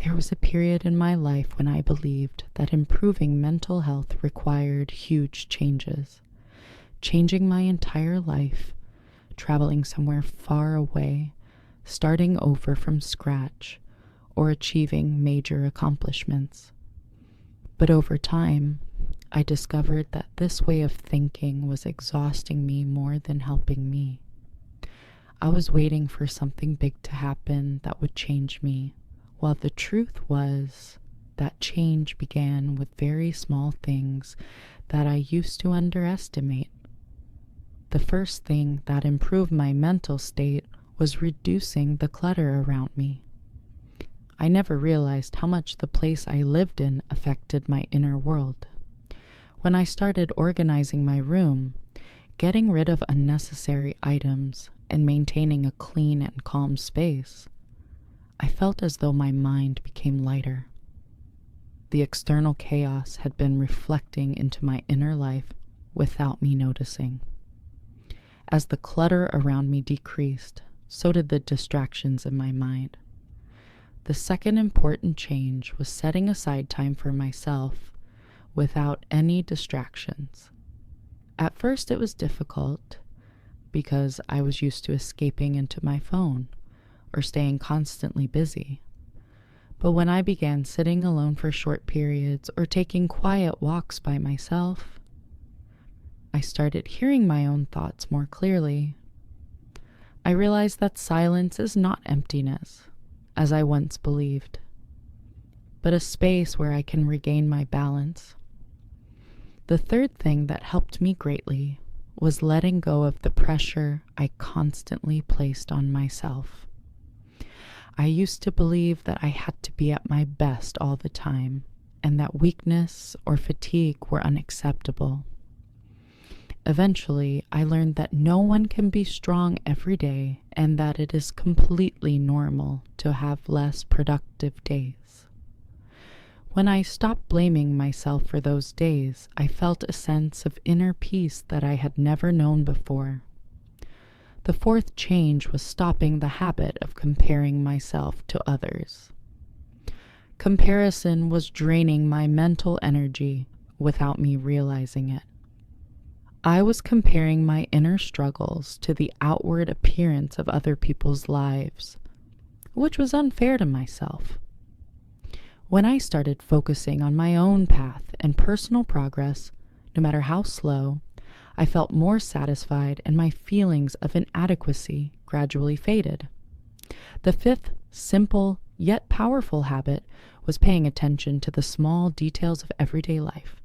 There was a period in my life when I believed that improving mental health required huge changes. Changing my entire life, traveling somewhere far away, starting over from scratch, or achieving major accomplishments. But over time, I discovered that this way of thinking was exhausting me more than helping me. I was waiting for something big to happen that would change me, while the truth was that change began with very small things that I used to underestimate. The first thing that improved my mental state was reducing the clutter around me. I never realized how much the place I lived in affected my inner world. When I started organizing my room, getting rid of unnecessary items, and maintaining a clean and calm space, I felt as though my mind became lighter. The external chaos had been reflecting into my inner life without me noticing. As the clutter around me decreased, so did the distractions in my mind. The second important change was setting aside time for myself without any distractions. At first it was difficult because I was used to escaping into my phone or staying constantly busy. But when I began sitting alone for short periods or taking quiet walks by myself, I started hearing my own thoughts more clearly. I realized that silence is not emptiness, as I once believed, but a space where I can regain my balance. The third thing that helped me greatly was letting go of the pressure I constantly placed on myself. I used to believe that I had to be at my best all the time, and that weakness or fatigue were unacceptable. Eventually, I learned that no one can be strong every day and that it is completely normal to have less productive days. When I stopped blaming myself for those days, I felt a sense of inner peace that I had never known before. The fourth change was stopping the habit of comparing myself to others. Comparison was draining my mental energy without me realizing it. I was comparing my inner struggles to the outward appearance of other people's lives, which was unfair to myself. When I started focusing on my own path and personal progress, no matter how slow, I felt more satisfied and my feelings of inadequacy gradually faded. The fifth, simple yet powerful habit was paying attention to the small details of everyday life.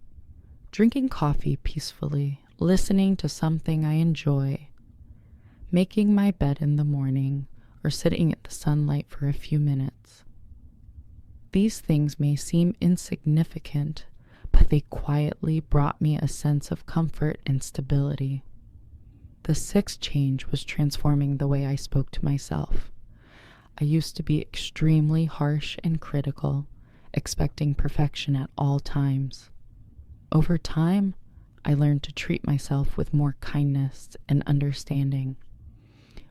Drinking coffee peacefully, listening to something I enjoy, making my bed in the morning, or sitting at the sunlight for a few minutes. These things may seem insignificant, but they quietly brought me a sense of comfort and stability. The sixth change was transforming the way I spoke to myself. I used to be extremely harsh and critical, expecting perfection at all times. Over time, I learned to treat myself with more kindness and understanding.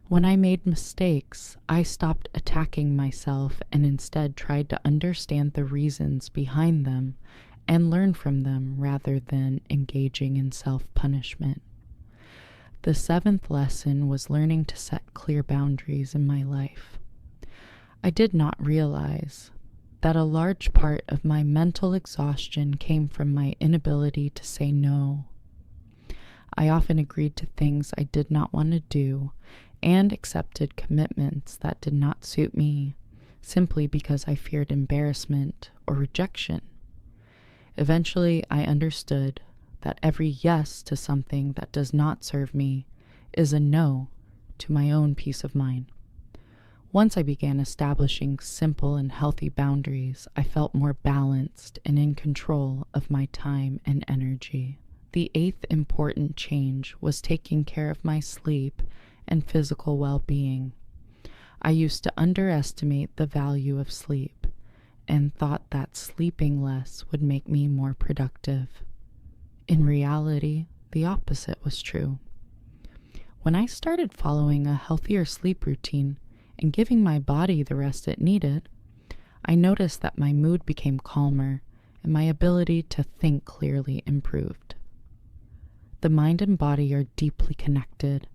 When I made mistakes, I stopped attacking myself and instead tried to understand the reasons behind them and learn from them rather than engaging in self-punishment. The seventh lesson was learning to set clear boundaries in my life. I did not realize that a large part of my mental exhaustion came from my inability to say no. I often agreed to things I did not want to do and accepted commitments that did not suit me simply because I feared embarrassment or rejection. Eventually, I understood that every yes to something that does not serve me is a no to my own peace of mind. Once I began establishing simple and healthy boundaries, I felt more balanced and in control of my time and energy. The eighth important change was taking care of my sleep and physical well-being. I used to underestimate the value of sleep and thought that sleeping less would make me more productive. In reality, the opposite was true. When I started following a healthier sleep routine and giving my body the rest it needed, I noticed that my mood became calmer and my ability to think clearly improved. The mind and body are deeply connected,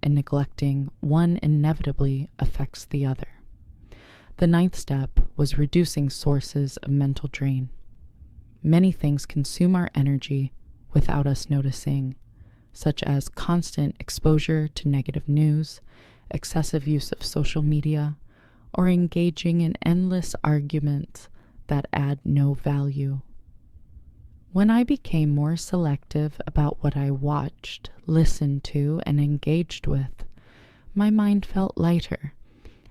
and neglecting one inevitably affects the other. The ninth step was reducing sources of mental drain. Many things consume our energy without us noticing, such as constant exposure to negative news, excessive use of social media, or engaging in endless arguments that add no value. When I became more selective about what I watched, listened to, and engaged with, my mind felt lighter,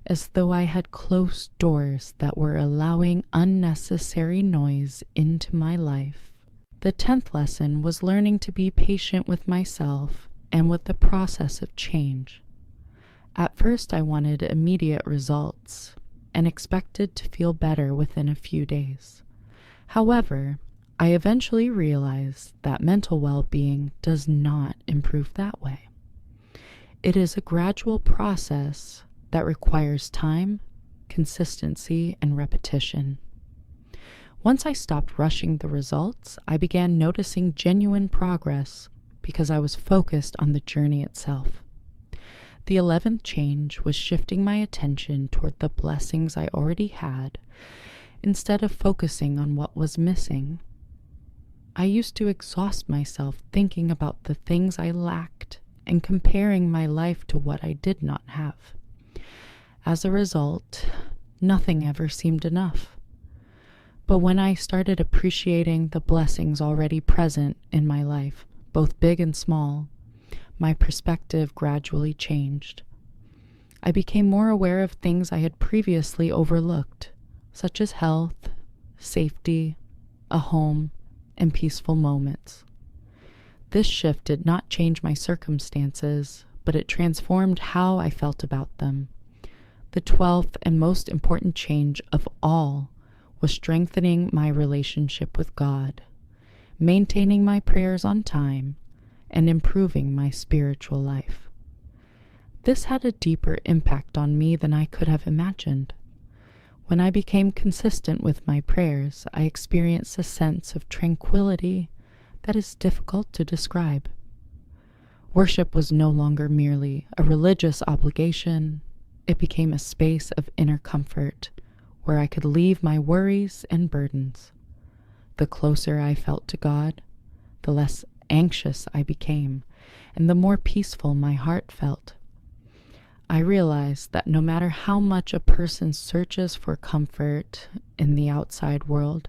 as though I had closed doors that were allowing unnecessary noise into my life. The 10th lesson was learning to be patient with myself and with the process of change. At first, I wanted immediate results and expected to feel better within a few days. However, I eventually realized that mental well-being does not improve that way. It is a gradual process that requires time, consistency, and repetition. Once I stopped rushing the results, I began noticing genuine progress because I was focused on the journey itself. The 11th change was shifting my attention toward the blessings I already had instead of focusing on what was missing. I used to exhaust myself thinking about the things I lacked and comparing my life to what I did not have. As a result, nothing ever seemed enough. But when I started appreciating the blessings already present in my life, both big and small, my perspective gradually changed. I became more aware of things I had previously overlooked, such as health, safety, a home, and peaceful moments. This shift did not change my circumstances, but it transformed how I felt about them. The 12th and most important change of all was strengthening my relationship with God, maintaining my prayers on time, and improving my spiritual life. This had a deeper impact on me than I could have imagined. When I became consistent with my prayers, I experienced a sense of tranquility that is difficult to describe. Worship was no longer merely a religious obligation. It became a space of inner comfort where I could leave my worries and burdens. The closer I felt to God, the less anxious I became, and the more peaceful my heart felt. I realized that no matter how much a person searches for comfort in the outside world,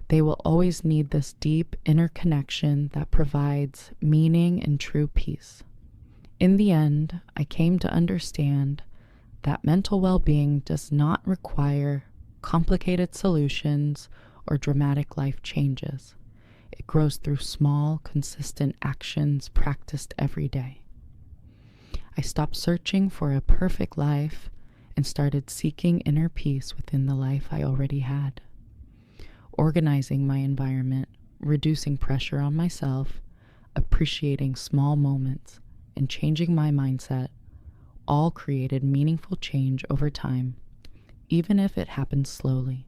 they will always need this deep inner connection that provides meaning and true peace. In the end, I came to understand that mental well-being does not require complicated solutions or dramatic life changes. It grows through small, consistent actions practiced every day. I stopped searching for a perfect life and started seeking inner peace within the life I already had. Organizing my environment, reducing pressure on myself, appreciating small moments, and changing my mindset all created meaningful change over time, even if it happened slowly.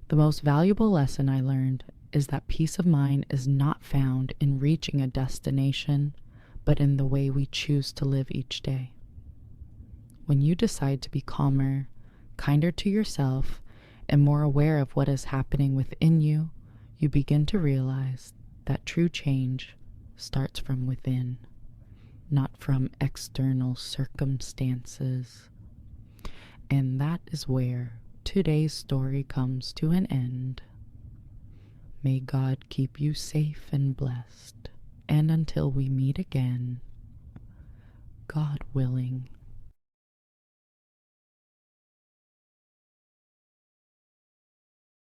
The most valuable lesson I learned is that peace of mind is not found in reaching a destination, but in the way we choose to live each day. When you decide to be calmer, kinder to yourself, and more aware of what is happening within you, you begin to realize that true change starts from within, not from external circumstances. And that is where today's story comes to an end. May God keep you safe and blessed. And until we meet again, God willing.